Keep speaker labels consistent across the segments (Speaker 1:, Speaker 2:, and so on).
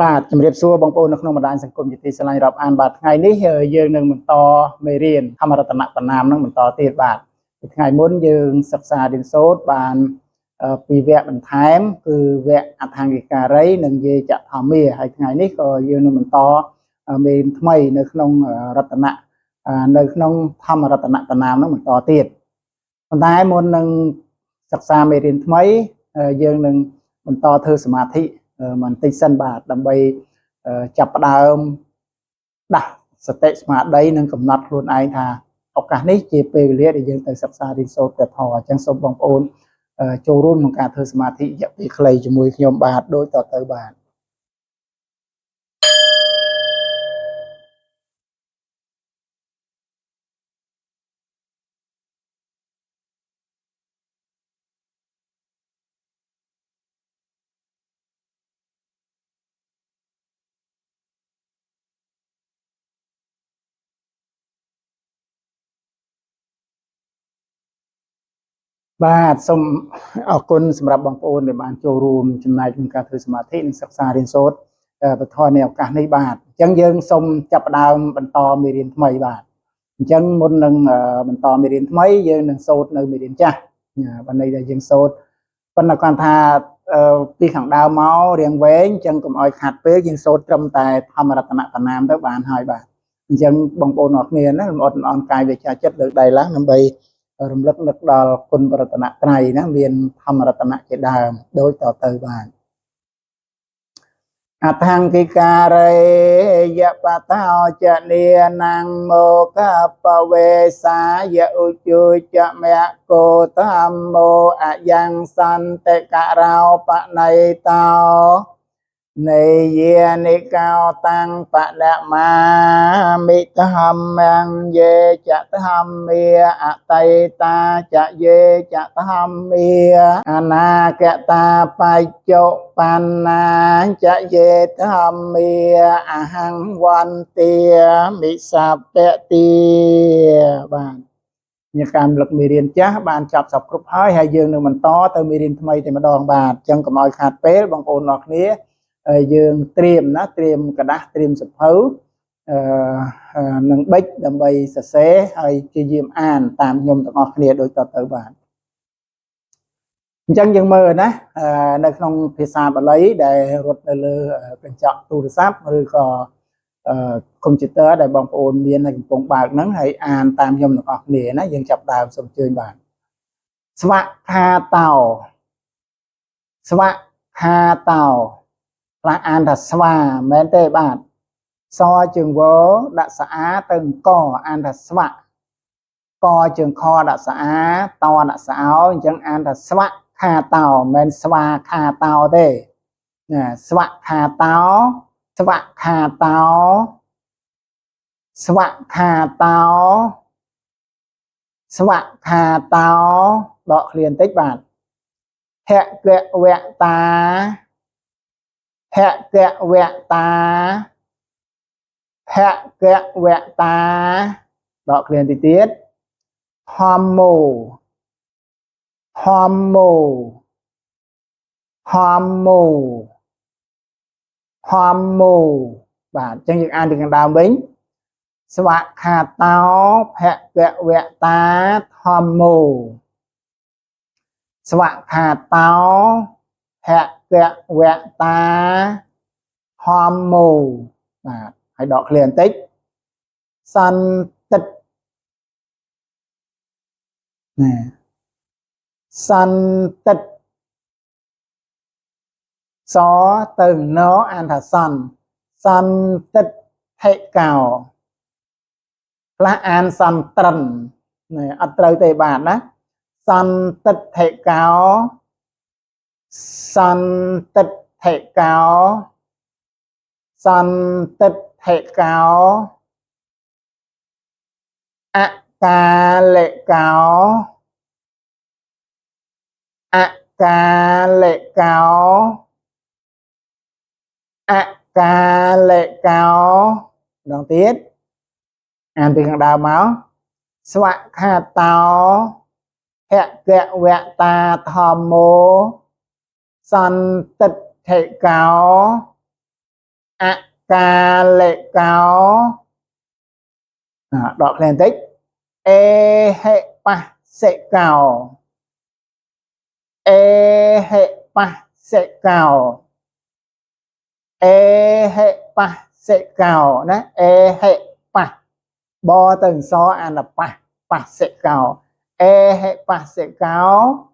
Speaker 1: បាទជំរាបសួរបងប្អូននៅក្នុងបណ្ដាញសង្គមជាទីស្រឡាញ់រាប់អានបាទថ្ងៃនេះយើងនឹងបន្តមេរៀនធម្មរតនតនាមនឹងបន្តទៀតបាទថ្ងៃមុនយើងសិក្សារៀនសូត្របានពីវគ្គបន្ថែមគឺវគ្គអដ្ឋង្គិការីនិងយេចធម្មាហើយថ្ងៃនេះក៏យើងនឹងបន្តមេរៀនថ្មីនៅក្នុងរតនៈនៅក្នុងធម្មរតនតនាមនឹងបន្តទៀតប៉ុន្តែមុននឹងសិក្សាមេរៀនថ្មីយើងនឹងបន្តធ្វើសមាធិបន្តិចសិនបាទដើម្បីចាប់ផ្ដើមដាស់សតិស្មារតីនិងកំណត់ខ្លួនឯងថាឱកាសនេះជាពេលវេលាដែលយើងទៅសិក្សារៀនសូត្រព្រះធម៌អញ្ចឹងសូមបងប្អូនចូលរួមក្នុងការធ្វើសមាធិរយៈពេលខ្លីជាមួយខ្ញុំបាទដូចតទៅបាទបាទសូមអរគុណសម្រាប់បងប្អូនដែលបានចូលរួមចំណែកក្នុងការធ្វើសមាធិនិងសិក្សារៀនសូត្រពធในឱកាសនេះបាទអញ្ចឹងយើងសូមចាប់ផ្ដើមបន្តមេរៀនថ្មីបាទអញ្ចឹងមុននឹងបន្តមេរៀនថ្មីយើងនឹងសូត្រនៅមេរៀនចាស់បានន័យថាយើងសូត្រប៉ុន្តែគាត់ថាពីខាងដើមមករៀងវែងអញ្ចឹងកុំឲ្យខាត់ពេកយើងសូត្រត្រឹមតែធម្មរតនតនាមទៅបានហើយបាទអញ្ចឹងបងប្អូនអរគ្នាណាលំអត់លំអន់កាយវាចាចិត្តលើកដៃឡើងដើម្បីរំលឹកនឹកដល់គុណបរតនត្រ័យណាមានធម្មរតនៈជាដើមដូចតទៅបានអថង្គិការិយបតោចនេនំមោកបវេសាយឧជុចមៈកោតមោអយ៉ាងសន្តិករោបណៃតោនៃយានិកោតាំងបដមាមិធម្មងយេចធម្មាអតីតាចយេចធម្មាអនាគតាបច្ចុប្បន្នាចយេធម្មាអហង្វន្តាមិសពតិបាទជាការរំលឹកមេរៀនចាស់បានចាប់សពគ្រប់ហើយយើងនឹងបន្តទៅមេរៀនថ្មីតែម្ដងបាទអញ្ចឹងកុំឲ្យខាតពេលបងប្អូនអរគ្នាយើងត្រៀមណាត្រៀមកระดาษត្រៀមសភៅនឹងប៊ិចដើម្បីសរសេរហើយព្យាយាមអានតាមខ្ញុំទាំងអស់គ្នាដូចតទៅបាទអញ្ចឹងយើងមើលណានៅក្នុងភាសាបាលីដែលរត់នៅលើកញ្ចក់ទូរស័ព្ទឬក៏កុំព្យូទ័រដែលបងប្អូនមាននៅកំពុងបើកហ្នឹងហើយអានតាមខ្ញុំទាំងអស់គ្នាណាយើងចាប់ដើមសូមអញ្ជើញបាទស្វខាតោស្វខាតោខ្លះអានថាស្វាមែនទេបាទសជើងវដាក់ស្អាទៅអង្គអានថាស្វៈកជើងខដាក់ស្អាតដាក់ស្អោអញ្ចឹងអានថាស្វខាតោមិនមែនស្វាខាតោទេណាស្វខាតោស្វខាតោស្វខាតោស្វខាតោដកឃ្លាបន្តិចបាទភគវតាភគវតាភគវតាដកឃ្លាទីទៀតធម្មោធម្មោធម្មោធម្មោបាទអញ្ចឹងយើងអានពីខាងដើមវិញស្វខាតោភគវតាធម្មោស្វខាតោភគវតាធម្មោបាទហើយដកឃ្លាបន្តិចសន្តិណាសន្តិសទៅណអានថាសន្តិថេកោខ្លះអានសន្ត្រឹនអត់ត្រូវទេបាទណាសន្តិថេកោសន្តិថេកោសន្តិថេកោអកាលេកោអកាលេកោអកាលេកោម្ដងទៀតអានពីខាងដើមមកស្វខាតោភគវតាធម្មោសន្តិថេកោ ca lệ cao đọc lên tích e hệ pa sẽ cao e hệ pa sẽ cao e hệ pa sẽ cao nè e hệ pa bo từng so ăn là pa sẽ cao e hệ pa sẽ cao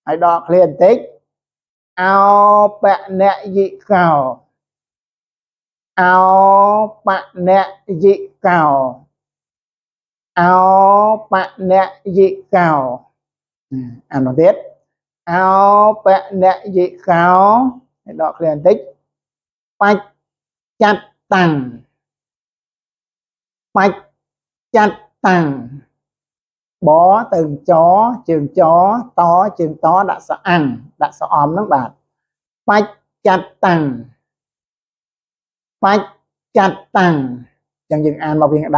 Speaker 1: hãy đọc liên tích ao bạn nẹ dị cao ao bạn nẹ dị cao ao bạn nẹ dị cao ăn nó tiết ao bạn nẹ dị cao hãy đọc liên tích bạch chặt tằng bạch chặt tằng bó từng chó trường chó to trường to đã sợ ăn đã sợ ôm lắm bạn bạch chặt tằng bạch chặt tằng chẳng dừng ăn một viên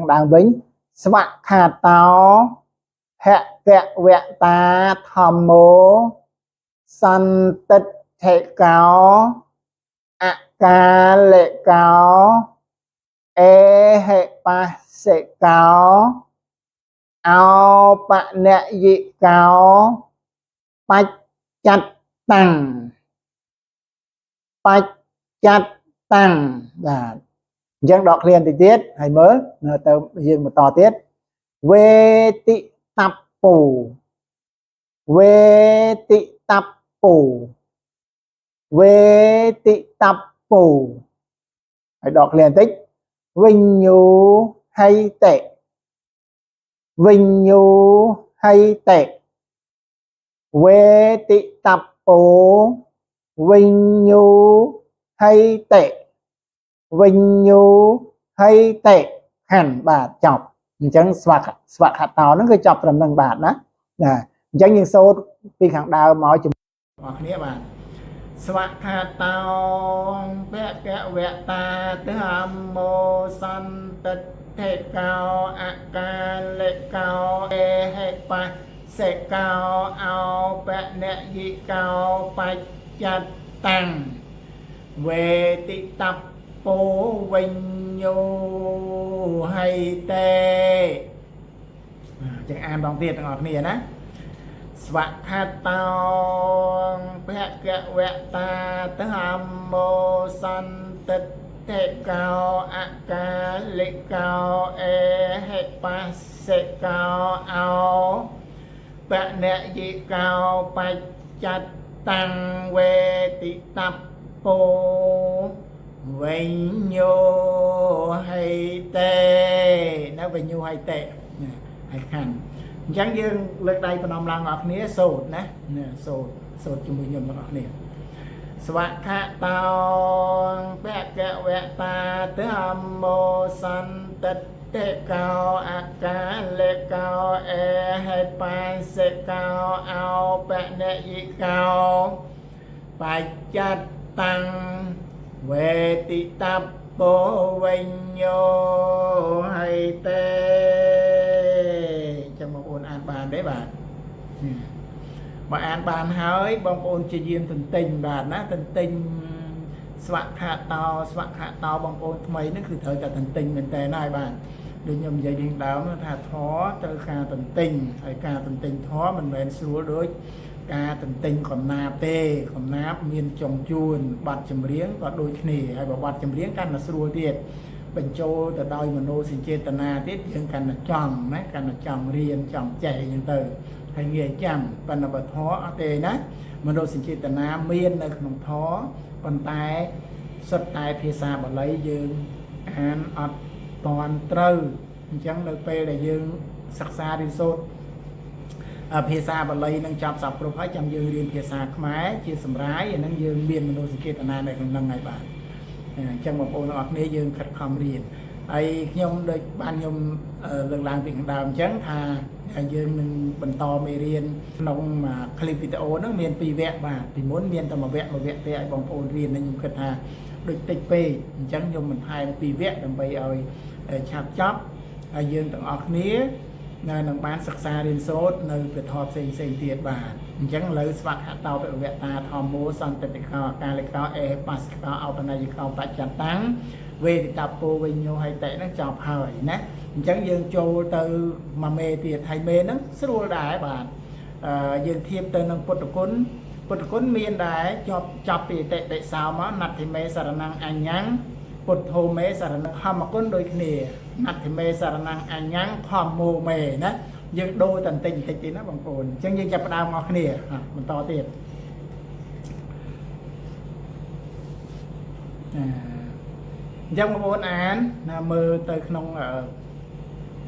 Speaker 1: đào vĩnh svạ khả tao hẹ kẹ vẹ ta thầm mô sân tích thể cáo ca lệ cáo e hệ pa sẽ cáo ao bạn nẹ dị cáo bạch chặt tằng bạch chặt tằng và dân đọc liền thì tiết hay mới tờ dừng một tò tiết quê tị tập phủ quê tị tập phủ quê tị tập phủ hãy đọc liền tích vinh nhu hay tệ vinh nhu hay tệ quê tị tập phủ vinh nhu hay tệ vinh nhu hay tệ hẳn bà chọc chẳng svạc hạt tàu nó cứ chọc làm bằng bạc đó chẳng như số đi khẳng đào mọi chùm hoặc nghĩa bạn svạc hạt tàu vẽ kẹ vẹ ta tư hàm mô sanh tịch thể cao ca lệ cao e hệ pa sẽ cao ao vẹ nẹ dị cao bạch chặt tằng về tị tập bố vinh nhu hay tê chẳng an bằng tiết ngọt nìa ná svạc hạt tao vẹ kẹ vẹ ta tư hàm mô sanh tịch thể cao ca lệ cao e hệ pa sẽ cao ao bạn nẹ dị cao bạch chặt tăng về tị tập bố vinh nhu hay tệ nó vinh nhu hay tệ hay khăn chẳng dương lực đây phần ông là ngọt nế sột nè sột chung với nhầm ngọt nế svạc hạ tao vẹ kẹ vẹ ta tư hàm mô sanh tịch thể cao ca lệ cao e hệ pa sẽ cao ao bạn nẹ dị cao bạch chặt tăng về tị tập bố vinh nhu hay tê trong một ôn an bàn đấy bạn mà an bàn hơi bông ôn chỉ duyên tình tình bạn á tình tình svạc hạ tao bông ôn mấy nóคือthời cả tình tình mình tệ này bạn đừng nhầm dạy điện đạo nó thà thó từ khả tình tình thời ca tình tình thó mình bền xua đối ca tình tình còn nạp tê còn nạp miền trồng chuồn bạt chầm riếng có đôi khỉ hay bảo bạt chầm riếng căn là xua tiệt bình châu từ đôi mà nô xin chê tần na tiết dương căn là tròn đấy căn là tròn riêng tròn chạy những từ hay nghề chầm căn là bật thó tê đấy mà nô xin chê tần na miền là không thó còn tay xuất tay phía xa bảo lấy dương an ọt toàn trừ chẳng được p là dương sắc xa đi sốtភាសាបាលីនឹងចាប់សពគ្រប់ហើយចាំយើងរៀនភាសាខ្មែរជាសម្រាយហ្នឹងយើងមានមនោសញ្ចេតនានៅក្នុងហ្នឹងហើយបាទអញ្ចឹងបងប្អូនទាំងអស់គ្នាយើងខិតខំរៀនហើយខ្ញុំដូចបានខ្ញុំលើកឡើងពីខាងដើមអញ្ចឹងថាយើងនឹងបន្តមេរៀនក្នុងคลิปវីដេអូហ្នឹងមាន2វគ្គបាទពីមុនមានតែ1វគ្គទេឲ្យបងប្អូនរៀនខ្ញុំគិតថាដូចតិចពេកអញ្ចឹងខ្ញុំបន្ថែម2វគ្គដើម្បីឲ្យឆាប់ចប់ហើយយើងទាំងអស់គ្នា nơi nông bán sạc xa riêng sốt nơi việc họp xây tiết bà chẳng lấy svạc hạ tàu về vệ ta thòm mô xong tình tình khảo ca lệ khảo e bà sạc khảo ảo tầng này khảo bạch chặt tăng về thì tập bố về nhiều hay tệ nó chọc hỏi nè chẳng dương châu từ mà mê tiệt hay mê nó rất là đại bạn dương thiệp từ nông Phật cún miền đại chọc thì tệ sao mà nặt thì mê sả năng anh nhắn Phật hồ mê sả năng hàm mà cún đôi khi nặt thì mê sả năng anh nhắn hòm mô mê nè dương đôi tần tình thì nó bằng cồn chẳng dương chập đào ngọt khi mình to tiệt dân một ôn án là mơ tới nông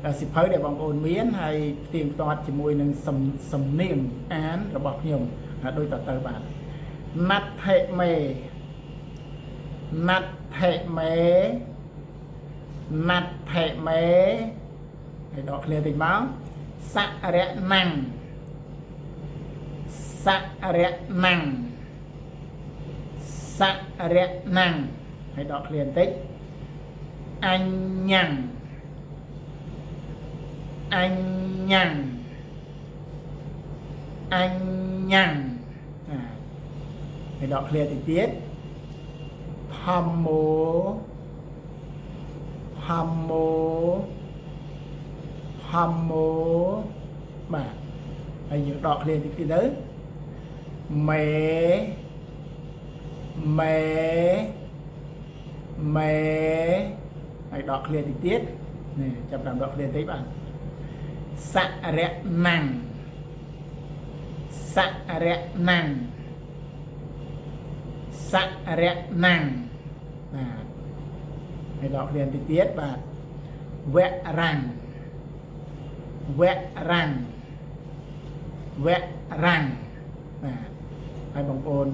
Speaker 1: ở xịp hơi để bằng ôn miến hay tìm toát chỉ mùi nâng sầm niềm án rồi bọc nhiều đôi tờ tờ bạn nát hệ mề nát hệ mề nát hệ mề hãy đọc liền tình báo sạ rẽ năng sạ rẽ năng sạ rẽ năng hãy đọc liền tích anh nhằng anh nhằng anh nhằng hãy đọc liền tình tiết hầm mô hầm mô hầm mô mà hãy đọc liền tình tiết đấy mẹ mẹ mẹ hãy đọc liền tình tiết này chậm làm đọc liền thấy bạn sạ rẽ năng sạ rẽ năng sạ rẽ năng hãy đọc liền tình tiết bạn vẽ răng vẽ răng vẽ răng hãy bằng ôn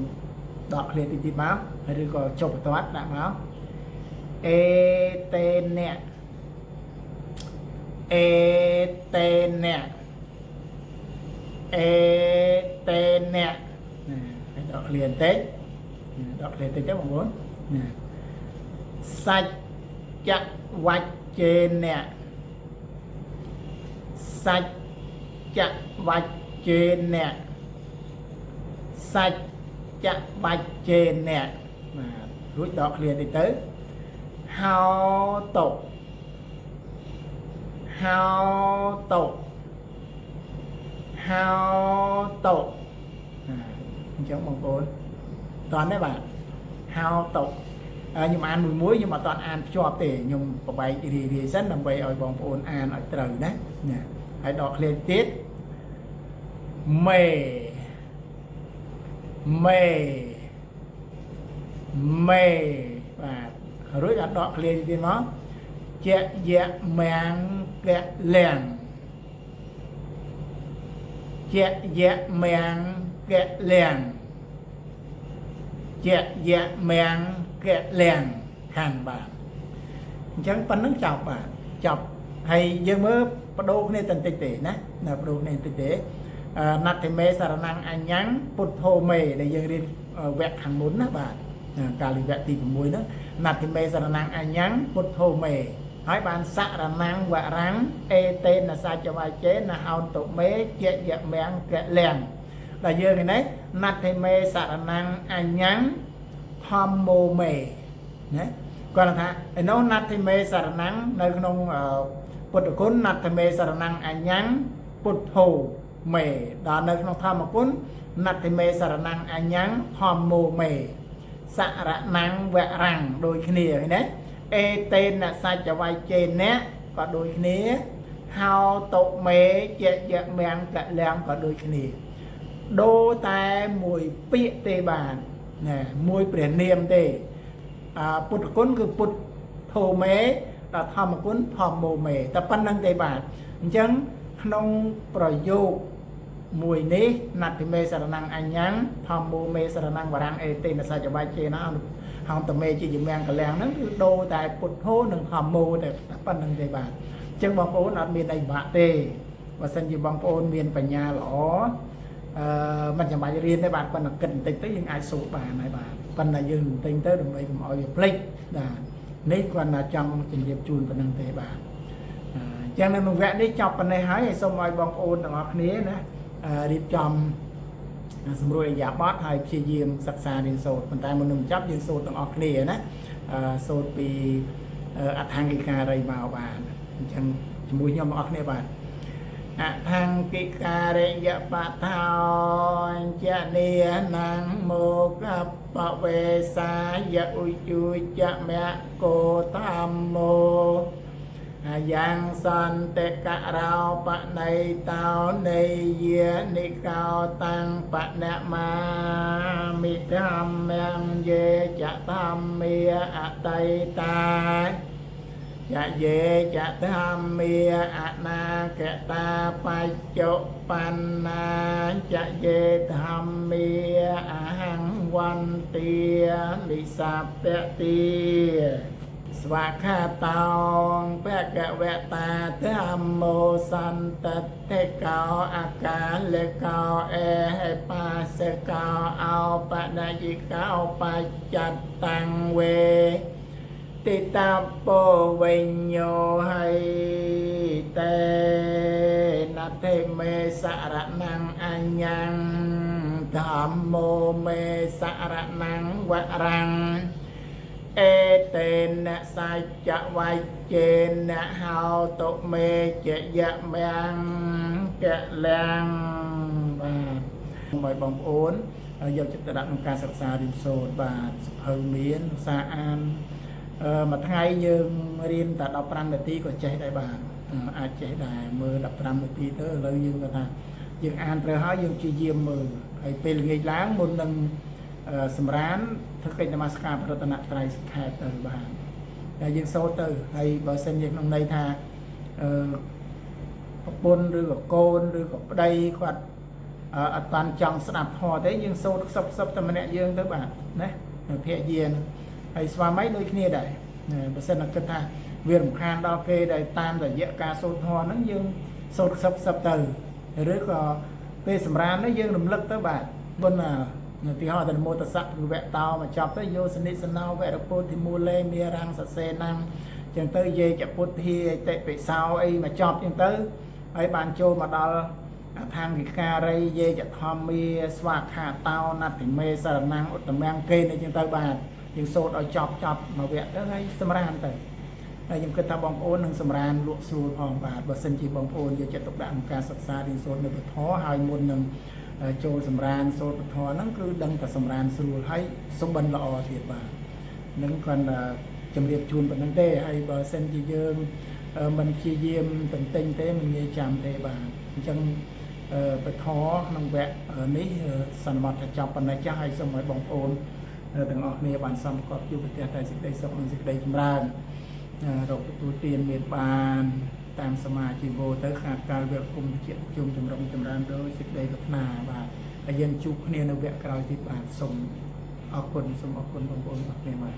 Speaker 1: đọc liền tình tiết báo hãy đưa có chụp toát đã báo e tên nè e tên nè e tên nè đọc liền tết chắc bằng muốn sạch chặt vạch trên nè sạch chặt vạch trên nè sạch chặt vạch trên nè rút đọc liền thì tới hao tục hao tục hao tục chống bằng bốn toàn đấy bạn hao tục nhưng mà ăn mùi muối nhưng mà toàn ăn cho tể nhưng có bài thì rất là vậy ở bằng bốn ăn ở trời đấy hãy đọc lên tiết mề mề mề và rồi đã đọc lên thì nó chẹ dẹ mèng kẹ lèng chẹ dẹ mèng kẹ lèng chẹ dẹ mèng kẹ lèng hàng bạn chẳng phân nước chọc bạn chọc hay dương mơ bắt đầu nên tình tịch tệ nè là bắt đầu nên tịch tệ nát thì mê sả năng anh nhắn bột hồ mề để dương đi vẹt hàng bốn đó bạn cả lì vẹt tìm muối đó nát thì mê sả năng anh nhắn bột hồ mề hỏi bạn sạ là năng và rắn e tên là sao cho bài chế là hao tụ mế chẹ dẹ mèng kẹ lèng là dương này đấy nát thì mê sạ là năng anh nhắn thom mô mề còn là thà nó nát thì mê sả là năng nơi không bột cún nát thì mê sả là năng anh nhắn bột hồ mề đó nơi không thom mà cún nát thì mê sả là năng anh nhắn thom mô mề sạ là năng và răng đôi khi này đấy e tên là sai cho vai trên nè có đôi khi hao tục mế chẹ dẹ mèng kẹ lèng có đôi khi đô tai mùi pịa tê bàn nè mùi biển niềm tê bụt cún cứ bụt thô mế là thòm cún thòm mồ mề ta phân năng tê bàn chẳng nôngประโยคมวยนี้นัดที่เมสารนังอันยังทอมโมเมสารนังวรังเอเตนสัจบายเจนะหางตะเมจีจิแมงกะแลงนั้นคือโดแต่ปุถโธหนึ่งทอมโมแต่ปั้นหนึ่งใจบาทจึงบางโอนอาจมีในบะเตว่าสัญญาบางโอนมีนปัญญาหรอมันจะมาเรียนในบาทปั้นกินติดtớiยังไอสูบาในบาทปั้นในยืนติงtới đừng bị mọi việc plikนี่ก่อนนะจังจินเดียบจูนปั้นหนึ่งใจบาท ចឹងនៅក្នុងវគ្គនេះចប់ប៉ុណ្ណេះហើយសូមឲ្យបងប្អូនទាំងអស់គ្នាណារៀបចំសម្រួលឥរិយាបថហើយព្យាយាមសិក្សារៀនសូត្រប៉ុន្តែមុននឹងបញ្ចប់យើងសូត្រទាំងអស់គ្នាណាសូត្រពីអថង្គិការីមកបានអញ្ចឹងជាមួយខ្ញុំទាំងអស់គ្នាបាទអថង្គិការិយបតោចនេនំមោកបវេសាយឧជុចមគោតាមមោយ៉ាងសន្តិករោបណៃតោនៃយានិកោតាំងបណមាមិធម្មំយេចធម្មាអតីតាយៈយេចធម្មាអនាគតាបច្ចុប្បន្នាយៈយេធម្មាអហង្វន្តិនិសពតិស្វាខាតោបកវតាធម្មโมសន្តតិកោអកាលកោអេហេបាសកោអោបណយិកោបច្ចតੰវេតិតាពោវិញ្ញោហៃតេនតិមេសរណੰអញ្ញੰធម្មោមេសរណੰវរੰเอเตนะสัจจวัจเจนะหาตุเมเจยะเมียงแกะแรงបាទឲ្យបងប្អូនយកចិត្តទុកដាក់ក្នុងការសិក្សារៀនសូត្របាទសភៅមានភាសាអានមួយថ្ងៃយើងរៀនតែ15នាទីក៏ចេះដែរបាទអាចចេះដែរមើល15នាទីទៅឥឡូវយើងគាត់ថាយើងអានត្រូវហើយយើងព្យាយាមមើលហើយពេលល្ងាចឡើងមុននឹងសម្រានធ្វើកិច្ចនមស្ការប្រតនត្រ័យសិក្ខាទៅបានតែយើងសូត្រទៅហើយបើសិនជាក្នុងន័យថាប្រពន្ធឬក៏កូនឬក៏ប្តីគាត់អត់បានចង់ស្ដាប់ធម៌ទេយើងសូត្រខ្សឹបតែម្នាក់យើងទៅបាទណាភរិយាហើយស្វាមីដូចគ្នាដែរបើសិនតែគិតថាវារំខានដល់គេដែលតាមរយៈការសូត្រធម៌ហ្នឹងយើងសូត្រខ្សឹបទៅឬក៏ពេលសម្រាននេះយើងរំលឹកទៅបាទបុណ្យទីហោតនមោតសៈវៈតោមកចប់ទៅយោសនិសណោវរពុទ្ធិមូលេមេរាំងសសេណាំចឹងទៅយេចពុទ្ធាអតិពិសោអីមកចប់ចឹងទៅហើយបានចូលមកដល់អថង្គិការីយេចធម្មាស្វាខាតោណតិមេសរណੰឧត្តមង្គេនេះចឹងទៅបាទយើងសូត្រឲ្យចប់មកវគ្គទៅហើយសម្រានទៅហើយខ្ញុំគិតថាបងប្អូននឹងសម្រានលក់ស្រួលផងបាទបើសិនជាបងប្អូនយកចិត្តទុកដាក់ក្នុងការសិក្សារៀនសូត្រនៅពធហើយមុននឹងចូលសម្រានសូត្រពធហ្នឹងគឺដឹងតែសម្រានស្រួលហើយសុបិនល្អទៀតបាទនឹងគាត់ជំរាបជូនប៉ុណ្្នឹងទេហើយបើសិនជាយើងមិនព្យាយាមទន្ទិញទេមិនងាយចាំទេបាទអញ្ចឹងពធក្នុងវគ្គនេះសន្មតថាចប់ប៉ុណ្ណេះចាស់ហើយសូមឲ្យបងប្អូនទាំងអស់គ្នាបានសំកប់ជួបប្រទះតែសេចក្តីសុខនិងសេចក្តីចម្រើនរកទទួលទានមានបានតាមសមាជីវោទៅខាតកាលវគ្គគុំវិជ្ជាជុំចម្រុងចម្រើនដោយសេចក្តីប្រាថ្នាបាទហើយយើងជួបគ្នានៅវគ្គក្រោយទៀតបាទសូមអរគុណបងប្អូនអរគ្នាបាទ